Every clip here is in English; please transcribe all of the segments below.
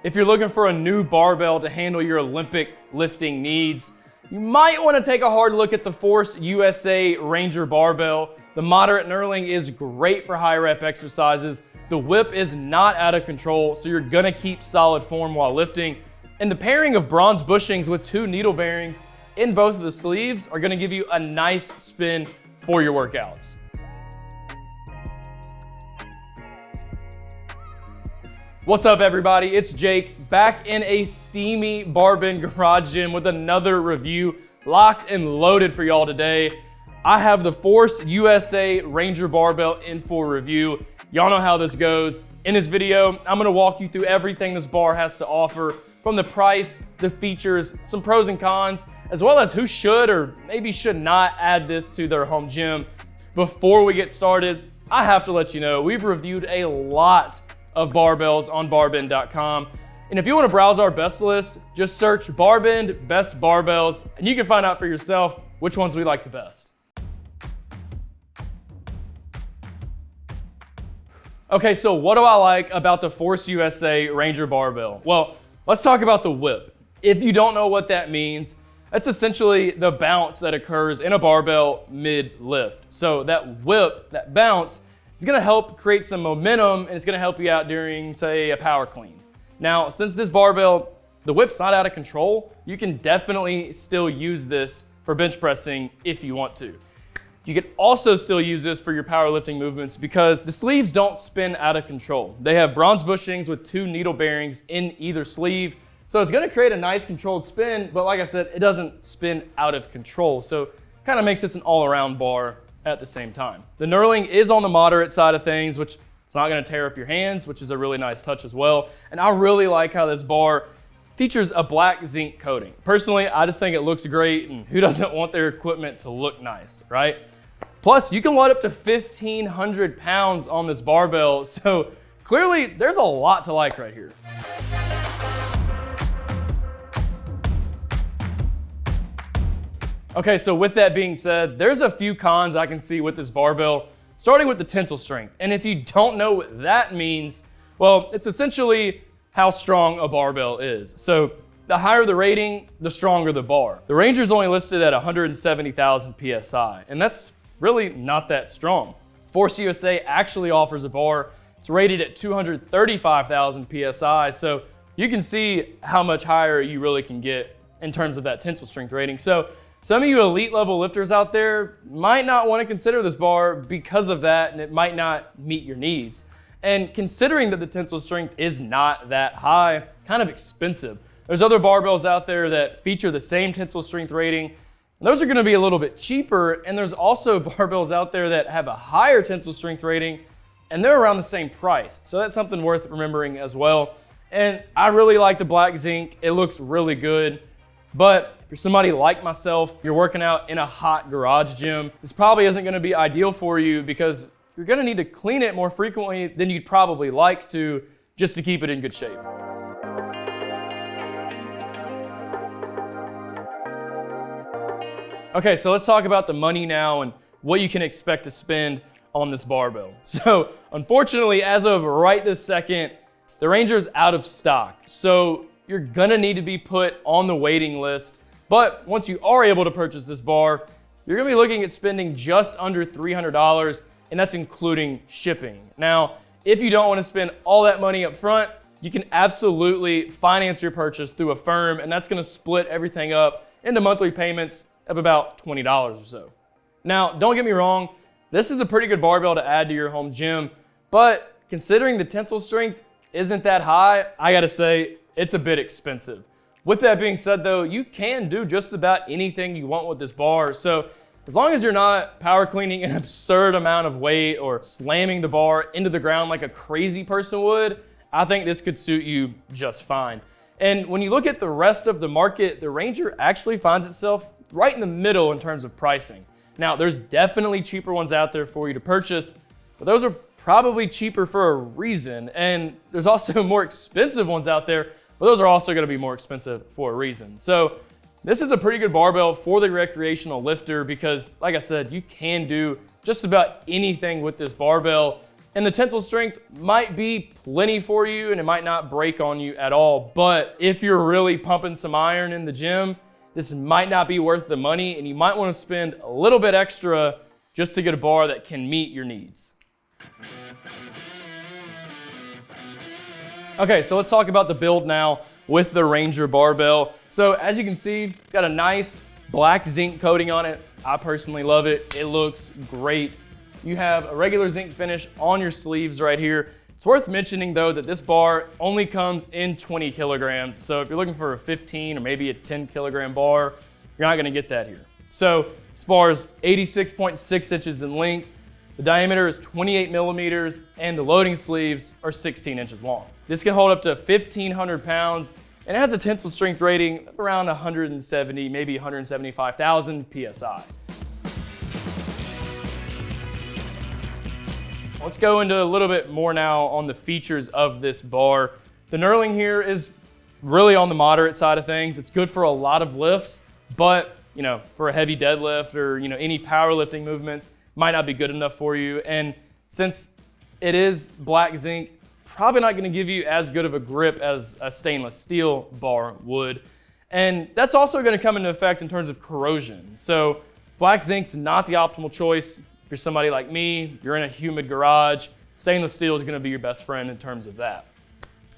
If you're looking for a new barbell to handle your Olympic lifting needs, you might want to take a hard look at the Force USA Ranger Barbell. The moderate knurling is great for high rep exercises. The whip is not out of control, so you're gonna keep solid form while lifting. And the pairing of bronze bushings with 2 needle bearings in both of the sleeves are gonna give you a nice spin for your workouts. What's up everybody, it's Jake, back in a steamy BarBend garage gym with another review locked and loaded for y'all today. I have the Force USA Ranger Barbell in for review. Y'all know how this goes. In this video, I'm gonna walk you through everything this bar has to offer, from the price, the features, some pros and cons, as well as who should or maybe should not add this to their home gym. Before we get started, I have to let you know, we've reviewed a lot of barbells on barbend.com. And if you want to browse our best list, just search BarBend Best Barbells and you can find out for yourself which ones we like the best. Okay, so what do I like about the Force USA Ranger Barbell? Well, let's talk about the whip. If you don't know what that means, that's essentially the bounce that occurs in a barbell mid-lift. So that whip, that bounce, it's gonna help create some momentum and it's gonna help you out during, say, a power clean. Now, since this barbell, the whip's not out of control, you can definitely still use this for bench pressing if you want to. You can also still use this for your powerlifting movements because the sleeves don't spin out of control. They have bronze bushings with 2 needle bearings in either sleeve. So it's gonna create a nice controlled spin, but like I said, it doesn't spin out of control. So kind of makes this an all-around bar at the same time. The knurling is on the moderate side of things, which it's not gonna tear up your hands, which is a really nice touch as well. And I really like how this bar features a black zinc coating. Personally, I just think it looks great, and who doesn't want their equipment to look nice, right? Plus, you can load up to 1,500 pounds on this barbell, so clearly there's a lot to like right here. Okay, so with that being said, there's a few cons I can see with this barbell, starting with the tensile strength. And if you don't know what that means, well, it's essentially how strong a barbell is. So the higher the rating, the stronger the bar. The Ranger's only listed at 170,000 PSI, and that's really not that strong. Force USA actually offers a bar, it's rated at 235,000 PSI, so you can see how much higher you really can get in terms of that tensile strength rating. So some of you elite level lifters out there might not want to consider this bar because of that, and it might not meet your needs. And considering that the tensile strength is not that high, it's kind of expensive. There's other barbells out there that feature the same tensile strength rating, and those are going to be a little bit cheaper. And there's also barbells out there that have a higher tensile strength rating, and they're around the same price. So that's something worth remembering as well. And I really like the black zinc. It looks really good. But if you're somebody like myself, you're working out in a hot garage gym, this probably isn't gonna be ideal for you because you're gonna need to clean it more frequently than you'd probably like to just to keep it in good shape. Okay, so let's talk about the money now and what you can expect to spend on this barbell. So unfortunately, as of right this second, the Ranger's out of stock. So you're gonna need to be put on the waiting list. But once you are able to purchase this bar, you're gonna be looking at spending just under $300, and that's including shipping. Now, if you don't wanna spend all that money up front, you can absolutely finance your purchase through a firm, and that's gonna split everything up into monthly payments of about $20 or so. Now, don't get me wrong, this is a pretty good barbell to add to your home gym, but considering the tensile strength isn't that high, I gotta say, it's a bit expensive. With that being said though, you can do just about anything you want with this bar. So as long as you're not power cleaning an absurd amount of weight or slamming the bar into the ground like a crazy person would, I think this could suit you just fine. And when you look at the rest of the market, the Ranger actually finds itself right in the middle in terms of pricing. Now, there's definitely cheaper ones out there for you to purchase, but those are probably cheaper for a reason. And there's also more expensive ones out there, but those are also gonna be more expensive for a reason. So this is a pretty good barbell for the recreational lifter because, like I said, you can do just about anything with this barbell And the tensile strength might be plenty for you and it might not break on you at all. But if you're really pumping some iron in the gym, this might not be worth the money and you might want to spend a little bit extra just to get a bar that can meet your needs. Okay, so let's talk about the build now with the Ranger Barbell. So as you can see, it's got a nice black zinc coating on it. I personally love it. It looks great. You have a regular zinc finish on your sleeves right here. It's worth mentioning though that this bar only comes in 20 kilograms. So if you're looking for a 15 or maybe a 10 kilogram bar, you're not gonna get that here. So this bar is 86.6 inches in length. The diameter is 28 millimeters and the loading sleeves are 16 inches long. This can hold up to 1,500 pounds and it has a tensile strength rating of around 170, maybe 175,000 PSI. Let's go into a little bit more now on the features of this bar. The knurling here is really on the moderate side of things. It's good for a lot of lifts, but for a heavy deadlift or any powerlifting movements, might not be good enough for you. And since it is black zinc, probably not gonna give you as good of a grip as a stainless steel bar would. And that's also gonna come into effect in terms of corrosion. So black zinc's not the optimal choice. If you're somebody like me, you're in a humid garage, stainless steel is gonna be your best friend in terms of that.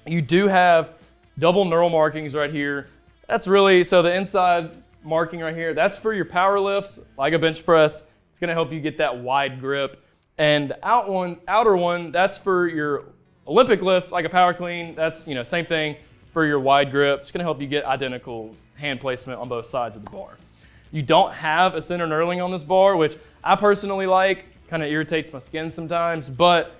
You do have double knurl markings right here. That's really, so the inside marking right here, that's for your power lifts, like a bench press. It's gonna help you get that wide grip. And the outer one, that's for your Olympic lifts, like a power clean. That's, same thing for your wide grip. It's gonna help you get identical hand placement on both sides of the bar. You don't have a center knurling on this bar, which I personally like. Kind of irritates my skin sometimes, but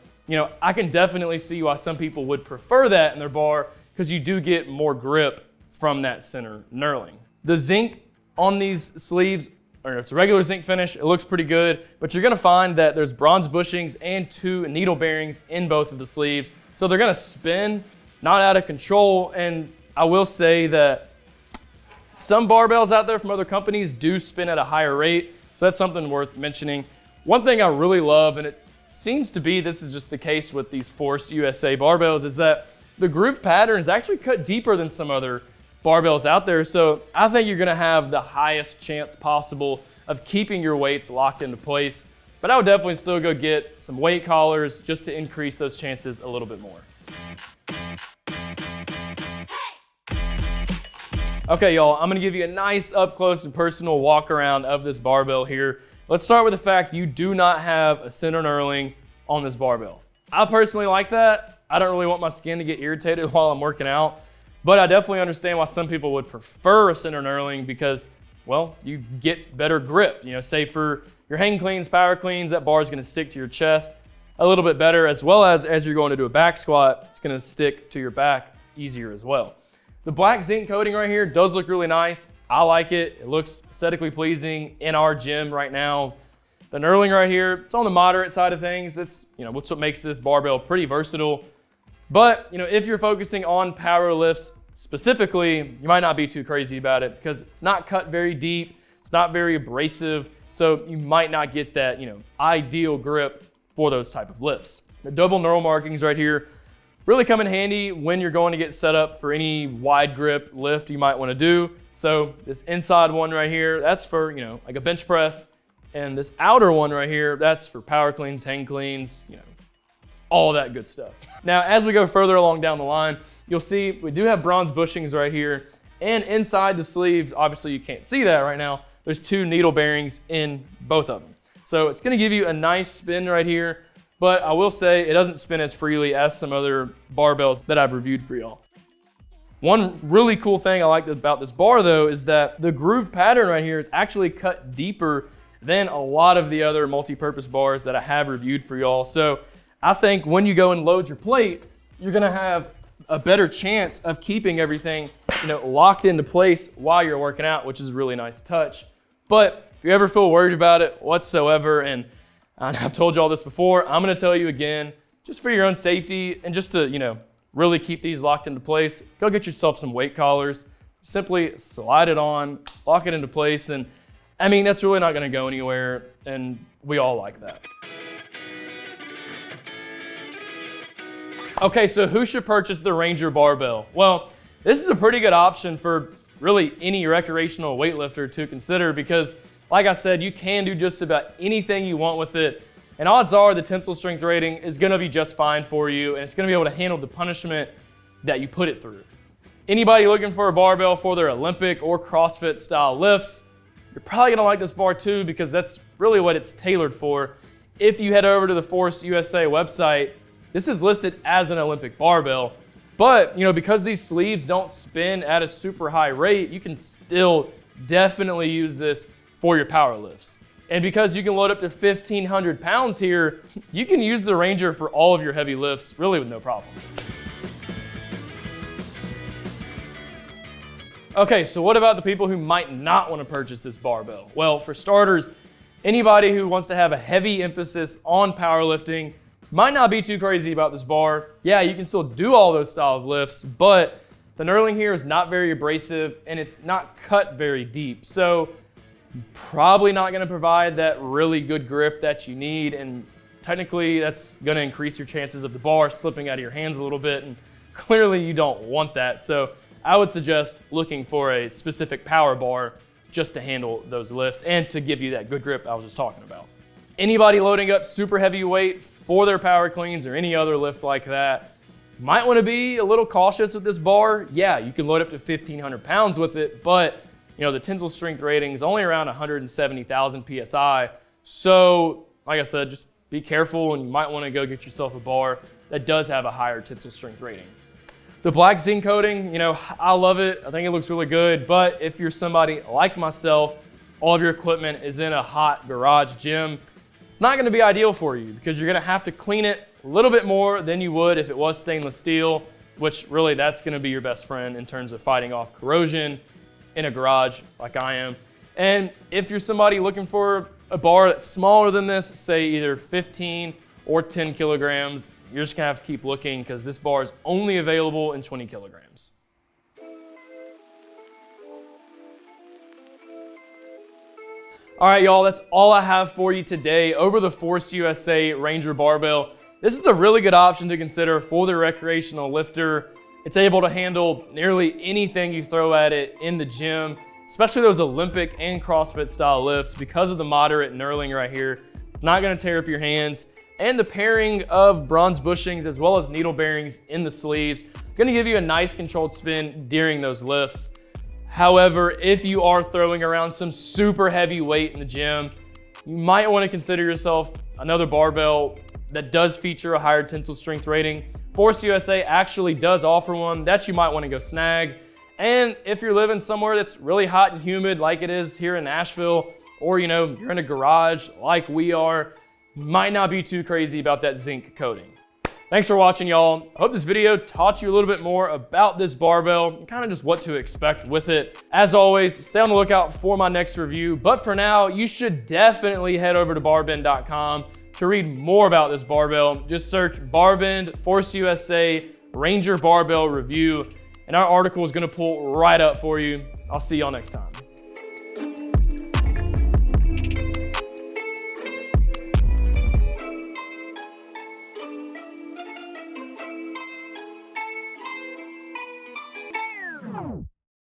I can definitely see why some people would prefer that in their bar because you do get more grip from that center knurling. The zinc on these sleeves, or it's a regular zinc finish, it looks pretty good, but you're gonna find that there's bronze bushings and 2 needle bearings in both of the sleeves. So they're gonna spin, not out of control. And I will say that some barbells out there from other companies do spin at a higher rate. So that's something worth mentioning. One thing I really love, and it seems to be this is just the case with these Force USA barbells, is that the groove pattern is actually cut deeper than some other barbells out there. So I think you're gonna have the highest chance possible of keeping your weights locked into place. But I would definitely still go get some weight collars just to increase those chances a little bit more. Okay, y'all, I'm gonna give you a nice up close and personal walk around of this barbell here. Let's start with the fact you do not have a center knurling on this barbell. I personally like that. I don't really want my skin to get irritated while I'm working out, but I definitely understand why some people would prefer a center knurling because, well, you get better grip. Say for your hang cleans, power cleans, that bar is gonna stick to your chest a little bit better, as well as you're going to do a back squat, it's gonna stick to your back easier as well. The black zinc coating right here does look really nice. I like it. It looks aesthetically pleasing in our gym right now. The knurling right here, it's on the moderate side of things. It's, what's what makes this barbell pretty versatile. But, if you're focusing on power lifts specifically, you might not be too crazy about it because it's not cut very deep. It's not very abrasive. So you might not get that, ideal grip for those type of lifts. The double knurl markings right here really come in handy when you're going to get set up for any wide grip lift you might want to do. So this inside one right here, that's for, like a bench press. And this outer one right here, that's for power cleans, hang cleans, all that good stuff. Now, as we go further along down the line, you'll see we do have bronze bushings right here. And inside the sleeves, obviously you can't see that right now, there's 2 needle bearings in both of them. So it's gonna give you a nice spin right here. But I will say it doesn't spin as freely as some other barbells that I've reviewed for y'all. One really cool thing I like about this bar though is that the groove pattern right here is actually cut deeper than a lot of the other multi-purpose bars that I have reviewed for y'all. So I think when you go and load your plate, you're gonna have a better chance of keeping everything locked into place while you're working out, which is a really nice touch. But if you ever feel worried about it whatsoever, and I've told you all this before, I'm gonna tell you again, just for your own safety and just to, really keep these locked into place, go get yourself some weight collars. Simply slide it on, lock it into place, and that's really not gonna go anywhere, and we all like that. Okay, so who should purchase the Ranger Barbell? Well, this is a pretty good option for really any recreational weightlifter to consider because, like I said, you can do just about anything you want with it. And odds are the tensile strength rating is gonna be just fine for you and it's gonna be able to handle the punishment that you put it through. Anybody looking for a barbell for their Olympic or CrossFit style lifts, you're probably gonna like this bar too because that's really what it's tailored for. If you head over to the Force USA website, this is listed as an Olympic barbell, but because these sleeves don't spin at a super high rate, you can still definitely use this for your power lifts. And because you can load up to 1,500 pounds here, you can use the Ranger for all of your heavy lifts, really with no problem. Okay, so what about the people who might not want to purchase this barbell? Well, for starters, anybody who wants to have a heavy emphasis on powerlifting might not be too crazy about this bar. Yeah, you can still do all those style of lifts, but the knurling here is not very abrasive and it's not cut very deep. So probably not gonna provide that really good grip that you need. And technically that's gonna increase your chances of the bar slipping out of your hands a little bit. And clearly you don't want that. So I would suggest looking for a specific power bar just to handle those lifts and to give you that good grip I was just talking about. Anybody loading up super heavy weight for their power cleans or any other lift like that might want to be a little cautious with this bar. Yeah, you can load up to 1,500 pounds with it, but the tensile strength rating is only around 170,000 PSI. So like I said, just be careful and you might want to go get yourself a bar that does have a higher tensile strength rating. The black zinc coating, I love it. I think it looks really good, but if you're somebody like myself, all of your equipment is in a hot garage gym, it's not gonna be ideal for you because you're gonna have to clean it a little bit more than you would if it was stainless steel, which really that's gonna be your best friend in terms of fighting off corrosion in a garage like I am. And if you're somebody looking for a bar that's smaller than this, say either 15 or 10 kilograms, you're just gonna have to keep looking because this bar is only available in 20 kilograms. All right, y'all, that's all I have for you today over the Force USA Ranger Barbell. This is a really good option to consider for the recreational lifter. It's able to handle nearly anything you throw at it in the gym, especially those Olympic and CrossFit style lifts because of the moderate knurling right here. It's not gonna tear up your hands. And the pairing of bronze bushings as well as needle bearings in the sleeves, gonna give you a nice controlled spin during those lifts. However, if you are throwing around some super heavy weight in the gym, you might want to consider yourself another barbell that does feature a higher tensile strength rating. Force USA actually does offer one that you might want to go snag. And if you're living somewhere that's really hot and humid like it is here in Nashville, or you're in a garage like we are, you might not be too crazy about that zinc coating. Thanks for watching, y'all. I hope this video taught you a little bit more about this barbell and kind of just what to expect with it. As always, stay on the lookout for my next review. But for now, you should definitely head over to barbend.com to read more about this barbell. Just search BarBend Force USA Ranger Barbell Review, and our article is gonna pull right up for you. I'll see y'all next time.